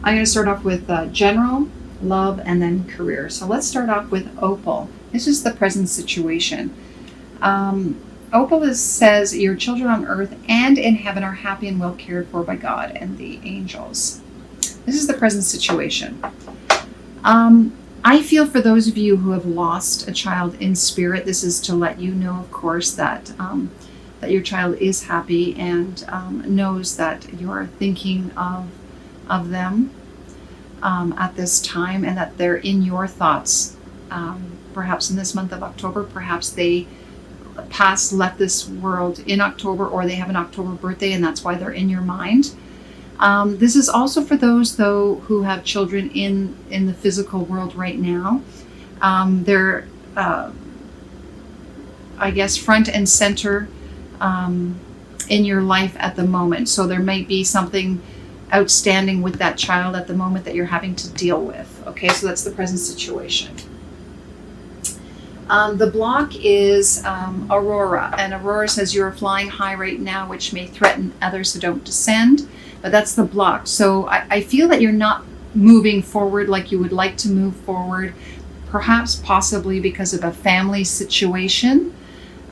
I'm going to start off with general, love, and then career. So let's start off with Opal. This is the present situation. Opal says, your children on earth and in heaven are happy and well cared for by God and the angels. This is the present situation. I feel for those of you who have lost a child in spirit, this is to let you know, of course, that that your child is happy and knows that you're thinking of them at this time, and that they're in your thoughts. Perhaps in this month of October, perhaps they left this world in October, or they have an October birthday, and that's why they're in your mind. This is also for those, though, who have children in the physical world right now. They're, I guess, front and center in your life at the moment. So there might be something outstanding with that child at the moment that you're having to deal with. Okay, so that's the present situation. The block is Aurora, and Aurora says you're flying high right now, which may threaten others who don't descend, but that's the block. So I feel that you're not moving forward like you would like to move forward, perhaps possibly because of a family situation,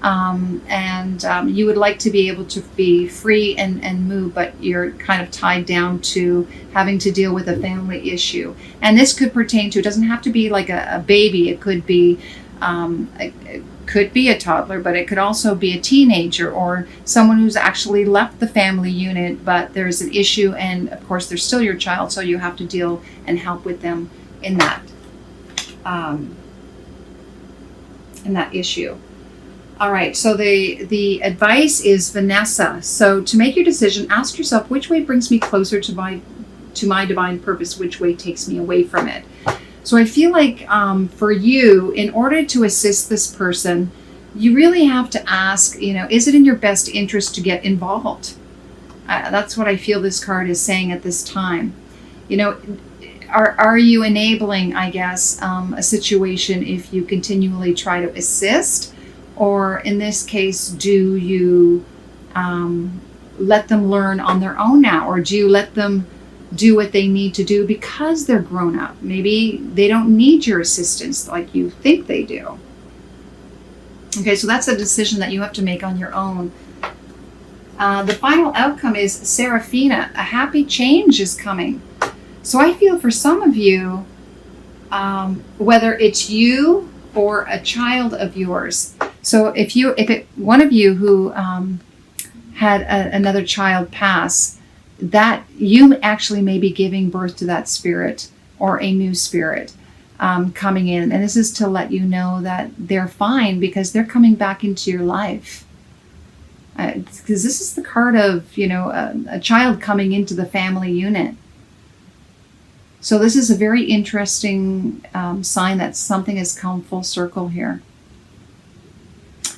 and you would like to be able to be free and move, but you're kind of tied down to having to deal with a family issue. And this could pertain to, it doesn't have to be like a baby, it could be it could be a toddler, but it could also be a teenager or someone who's actually left the family unit, but there's an issue, and of course they're still your child, so you have to deal and help with them in that issue. All right, so the advice is Vanessa. So to make your decision, ask yourself, which way brings me closer to my divine purpose, which way takes me away from it. So I feel like for you, in order to assist this person, you really have to ask, is it in your best interest to get involved? That's what I feel this card is saying at this time. Are you enabling, I guess, a situation if you continually try to assist? Or in this case, do you let them learn on their own now? Or do you let them do what they need to do because they're grown up? Maybe they don't need your assistance like you think they do. Okay, so that's a decision that you have to make on your own. The final outcome is Seraphina. A happy change is coming. So I feel for some of you, whether it's you or a child of yours. So one of you who had another child pass, that you actually may be giving birth to that spirit or a new spirit coming in. And this is to let you know that they're fine because they're coming back into your life. Because this is the card of, a child coming into the family unit. So this is a very interesting sign that something has come full circle here.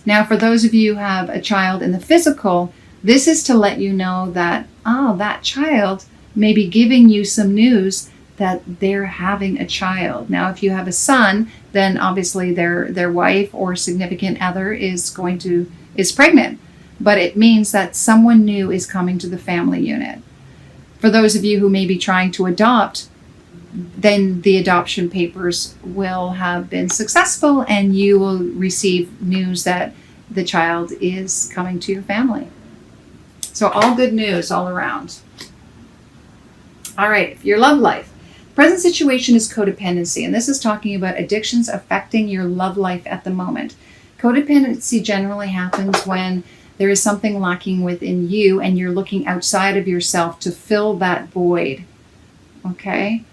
Now, for those of you who have a child in the physical, this is to let you know that, that child may be giving you some news that they're having a child. Now, if you have a son, then obviously their wife or significant other is pregnant. But it means that someone new is coming to the family unit. For those of you who may be trying to adopt, then the adoption papers will have been successful and you will receive news that the child is coming to your family. So all good news all around. All right, your love life. Present situation is codependency, and this is talking about addictions affecting your love life at the moment. Codependency generally happens when there is something lacking within you and you're looking outside of yourself to fill that void. Okay?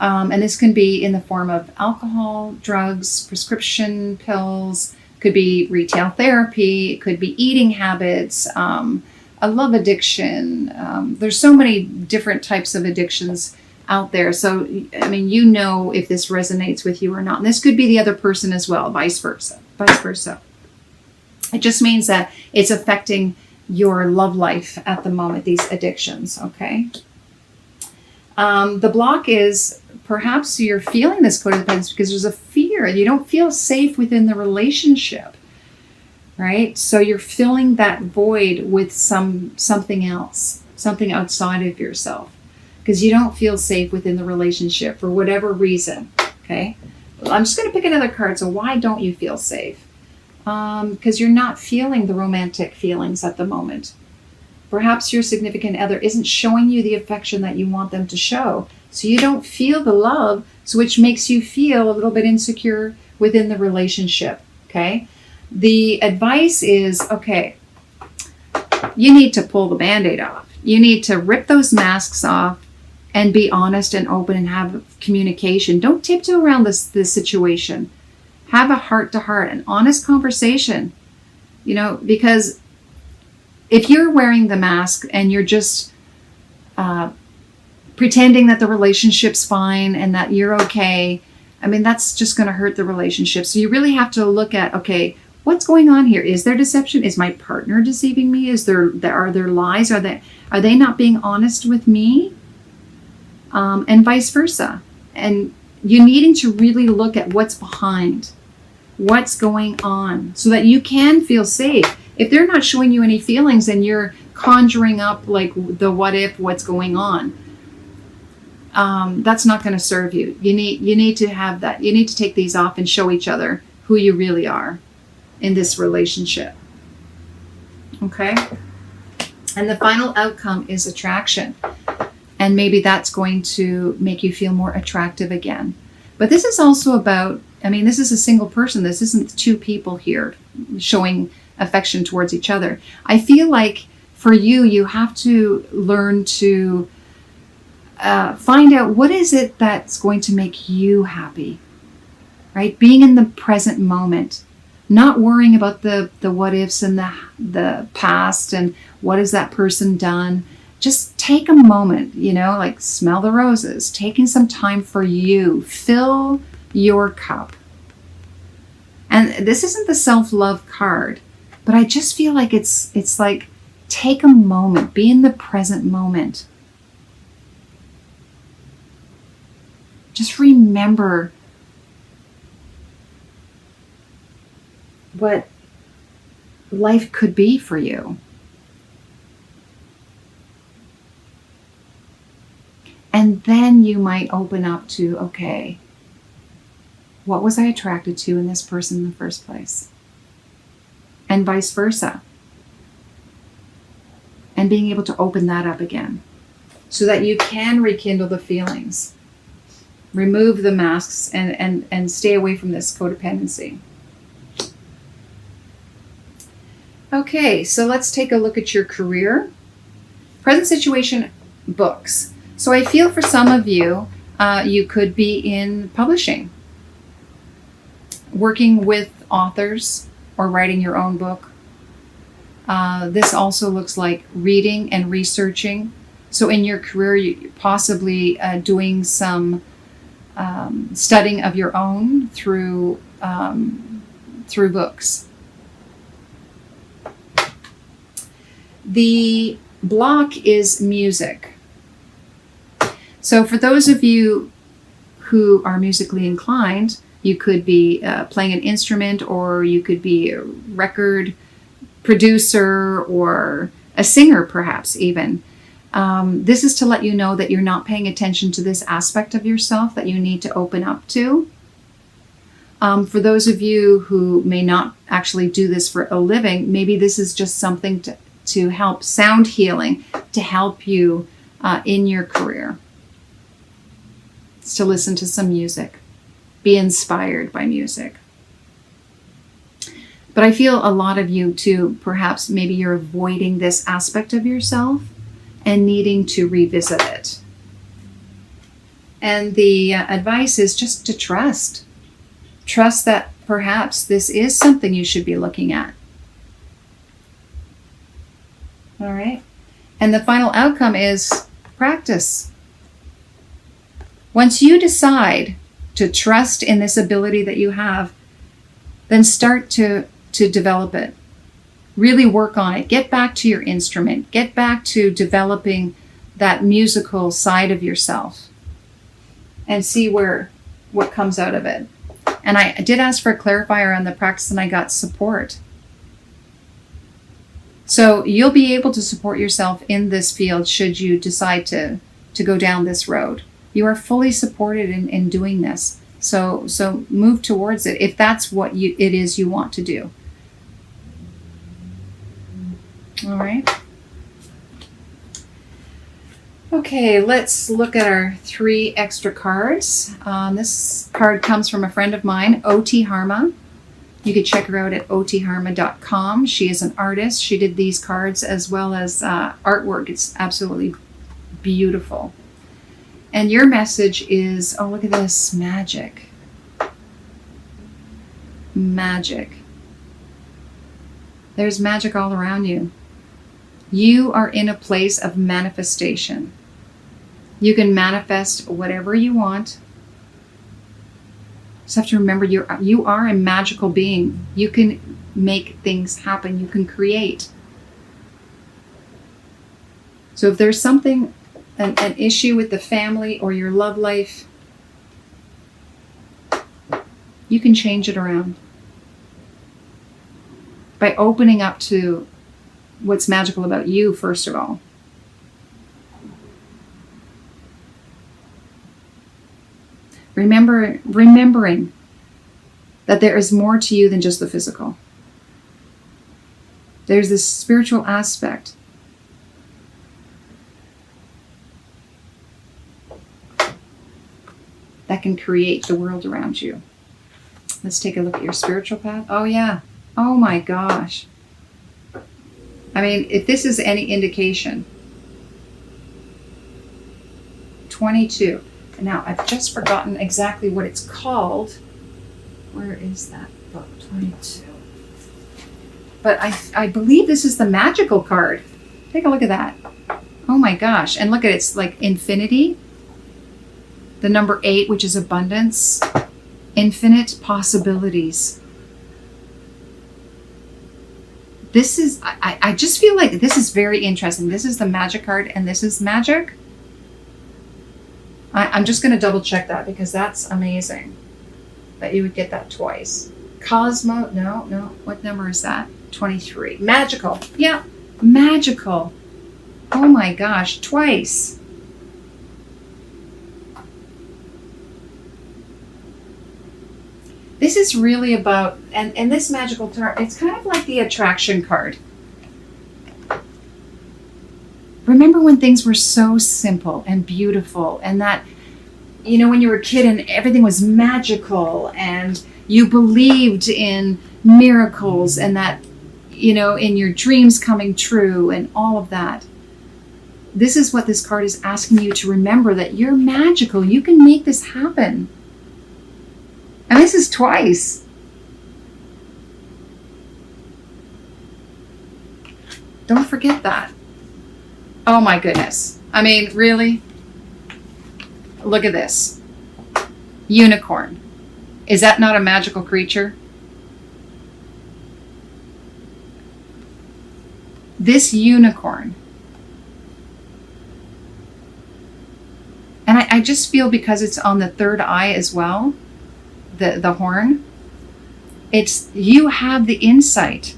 And this can be in the form of alcohol, drugs, prescription pills, could be retail therapy, it could be eating habits, a love addiction. There's so many different types of addictions out there. So, if this resonates with you or not. And this could be the other person as well, vice versa. It just means that it's affecting your love life at the moment, these addictions, okay? The block is perhaps you're feeling this codependency because there's a fear. You don't feel safe within the relationship, right? So you're filling that void with something else, something outside of yourself. because you don't feel safe within the relationship for whatever reason. Okay. I'm just going to pick another card. So why don't you feel safe? Because you're not feeling the romantic feelings at the moment. Perhaps your significant other isn't showing you the affection that you want them to show. So you don't feel the love, so which makes you feel a little bit insecure within the relationship. Okay. The advice is, okay, you need to pull the Band-Aid off. You need to rip those masks off and be honest and open and have communication. Don't tiptoe around this situation. Have a heart-to-heart, an honest conversation. Because if you're wearing the mask and you're just pretending that the relationship's fine and that you're okay, that's just going to hurt the relationship. So you really have to look at, okay, what's going on here? Is there deception? Is my partner deceiving me? Are there lies? Are they not being honest with me? And vice versa. And you needing to really look at what's behind, what's going on, so that you can feel safe. If they're not showing you any feelings and you're conjuring up like the what if, what's going on, that's not going to serve you. You need to have that. You need to take these off and show each other who you really are in this relationship. Okay? And the final outcome is attraction. And maybe that's going to make you feel more attractive again. But this is also about, this is a single person. This isn't two people here showing affection towards each other. I feel like for you, you have to learn to find out what is it that's going to make you happy, right? Being in the present moment, not worrying about the what ifs and the past and what has that person done. Just take a moment, like smell the roses, taking some time for you. Fill your cup. And this isn't the self-love card, but I just feel like it's like take a moment, be in the present moment. Just remember what life could be for you. And then you might open up to, okay, what was I attracted to in this person in the first place? And vice versa. And being able to open that up again so that you can rekindle the feelings. Remove the masks and stay away from this codependency. Okay, so let's take a look at your career. Present situation, books. So I feel for some of you, you could be in publishing, working with authors or writing your own book. This also looks like reading and researching. So in your career, you possibly doing some studying of your own through books. The block is music. So for those of you who are musically inclined, you could be playing an instrument, or you could be a record producer or a singer perhaps even. This is to let you know that you're not paying attention to this aspect of yourself that you need to open up to. For those of you who may not actually do this for a living, maybe this is just something to help, sound healing, to help you in your career. It's to listen to some music, be inspired by music. But I feel a lot of you too, perhaps maybe you're avoiding this aspect of yourself and needing to revisit it. And the advice is just to trust. Trust that perhaps this is something you should be looking at. All right. And the final outcome is practice. Once you decide to trust in this ability that you have, then start to develop it. Really work on it. Get back to your instrument. Get back to developing that musical side of yourself and see what comes out of it. And I did ask for a clarifier on the practice, and I got support. So you'll be able to support yourself in this field should you decide to to go down this road. You are fully supported in doing this. So move towards it if that's what it is you want to do. All right. Okay, let's look at our 3 extra cards. This card comes from a friend of mine, OT Harma. You could check her out at otharma.com. She is an artist. She did these cards as well as artwork. It's absolutely beautiful. And your message is, oh, look at this, magic. Magic. There's magic all around you. You are in a place of manifestation. You can manifest whatever you want. Just have to remember you are a magical being. You can make things happen. You can create. So if there's something, an issue with the family or your love life, you can change it around by opening up to what's magical about you, first of all. Remembering that there is more to you than just the physical. There's this spiritual aspect. That can create the world around you. Let's take a look at your spiritual path. Oh yeah. Oh my gosh. I mean, if this is any indication, 22. Now, I've just forgotten exactly what it's called. Where is that book? 22. But I believe this is the magical card. Take a look at that. Oh my gosh. And look at it. It's like infinity. The number 8, which is abundance. Infinite possibilities. This is, I just feel like this is very interesting. This is the magic card and this is magic. I'm just going to double check that because that's amazing that you would get that twice. Cosmo, no. What number is that? 23. Magical. Yeah, magical. Oh my gosh, twice. This is really about, and this magical card, it's kind of like the attraction card. Remember when things were so simple and beautiful and that, you know, when you were a kid and everything was magical and you believed in miracles and that, you know, in your dreams coming true and all of that. This is what this card is asking you to remember, that you're magical. You can make this happen. And this is twice. Don't forget that. Oh my goodness. I mean, really? Look at this. Unicorn. Is that not a magical creature? This unicorn. And I just feel because it's on the third eye as well, the horn, it's, you have the insight.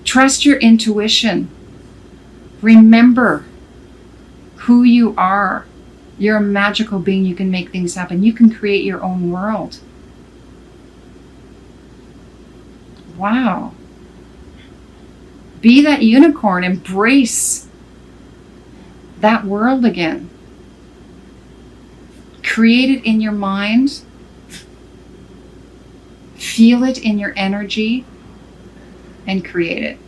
Trust your intuition. Remember who you are. You're a magical being. You can make things happen. You can create your own world. Wow. Be that unicorn. Embrace that world again. Create it in your mind. Feel it in your energy and create it.